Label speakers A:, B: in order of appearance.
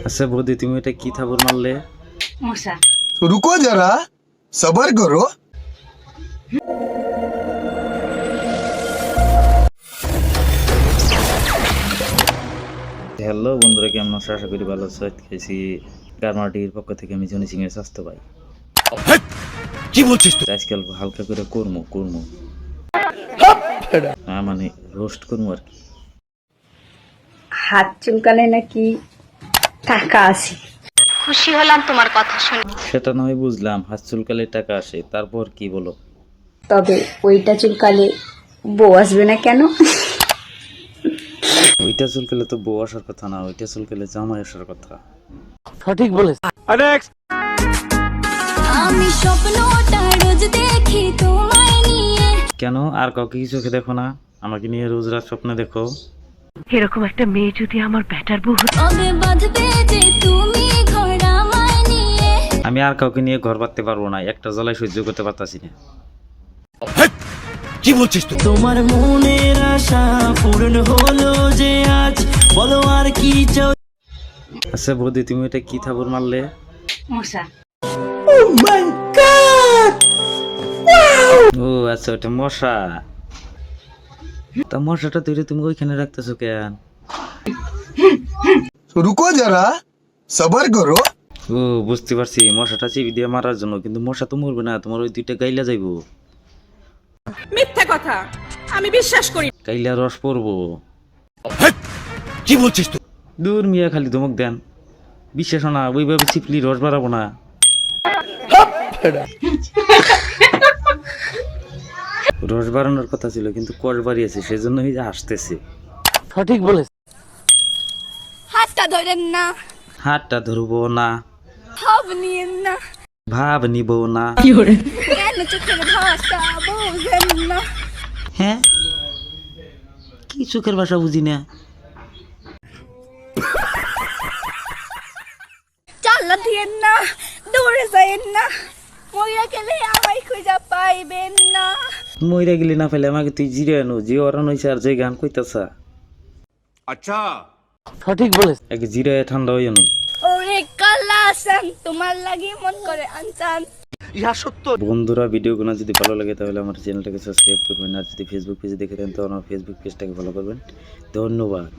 A: আচ্ছা বৌদি, তুমি এটা কি থাবর মারলে?
B: মশা।
C: रुको जरा सबर करो।
A: হ্যালো বন্ধুরা, কেমন আছো? আশা করি ভালো আছো। খেয়েছি গারমাটির পক্ষ থেকে আমি জনি সিং এর স্বাস্থ্য ভাই।
D: কি বলছিস তুই?
A: আজকাল হালকা করে কর্ম মানে রোস্ট করবো আর কি।
B: হাত চুলকালে নাকি টাকা আছে। খুশি হলাম তোমার কথা শুনে।
A: সেটা নয় বুঝলাম, হাত চুলকালে টাকা আসে, তারপর কি বলো?
B: তবে ওইটা চুলকালে বউ আসবে না কেন?
A: ওইটা চুলকালে তো বউ আসার কথা না, ওইটা চুলকালে জামাই আসার কথা।
D: সঠিক বলেছ।
E: আমি স্বপ্নটা রোজ দেখি তোমায় নিয়ে।
A: কেন আর কাউকে কি চোখে দেখো না? আমাকে নিয়ে রোজ রাত স্বপ্নে দেখো।
F: এরকম একটা মেয়ে যদি আমার ব্যাটার বউ হতো।
E: কবে বাঁধবে যে তুমি ঘর আমায় নিয়ে।
A: আমি আর কাউকে নিয়ে ঘর বাঁধতে পারবো না, একটা জ্বালায় সহ্য করতে পারতাছি না।
D: কি বলছিস তুই?
G: তোমার মনের আশা পূর্ণ হলো যে আজ, বলো আর কি চাও।
A: আচ্ছা বৌদি, তুমি এটা কি থাবর মারলে?
B: মশা।
A: ও আচ্ছা, ওটা মশা। তা মশাটা ধরে তুমি ওইখানে রাখতেছো কেন?
C: रुको जरा सबर करो।
A: ও বুঝতে পারছি, মশাটা চিবি দিয়ে মারার জন্য। কিন্তু মশা তো মরবে না, তোমার ওই দুইটা গাইলা যাইবো।
F: মিথ্যা কথা, আমি বিশ্বাস করি।
A: গাইলা রস পড়বো।
D: কি বলছিস তুই?
A: দূর মিয়া, খালি ধমক দেন। বিশ্বাস না, ওইভাবে চিপলি রস বাড়াবো না। রস বাড়ানোর কথা ছিল, কিন্তু কষ বাড়িয়েছে, সেজন্যই যে আসতেছে।
D: সঠিক বলেছ।
E: হাতটা ধরেন না,
A: হাতটা ধরবো না,
E: ভাব নিয়েন না,
A: ভাব নিব না।
E: কেন চোখের ভাষা বোঝেন না।
A: হ্যাঁ, কি চোখের ভাষা বুঝি না।
E: চাল্লা দিয়েন না, দৌড়ে যাইয়েন না, মইরা গেলে আমায় খুঁজা পাইবেন না।
A: মইরা গেলি না ফেলে আমাকে তুই জিরে আনো, যে ওরান হয়েছে আর যে গান কইতাছা।
D: আচ্ছা,
G: সঠিক বলেছ।
A: এক জিরে ঠান্ডা হয়ে আনো।
E: ওরে কালা আসান, তোমার লাগি মন করে আনচান।
D: ইহা সত্য।
A: বন্ধুরা, ভিডিওগুলো যদি ভালো লাগে তাহলে আমার চ্যানেলটাকে সাবস্ক্রাইব করবেন, আর যদি ফেসবুক পেজে দেখে দেন তাহলে আমার ফেসবুক পেজটাকে ফলো করবেন। ধন্যবাদ।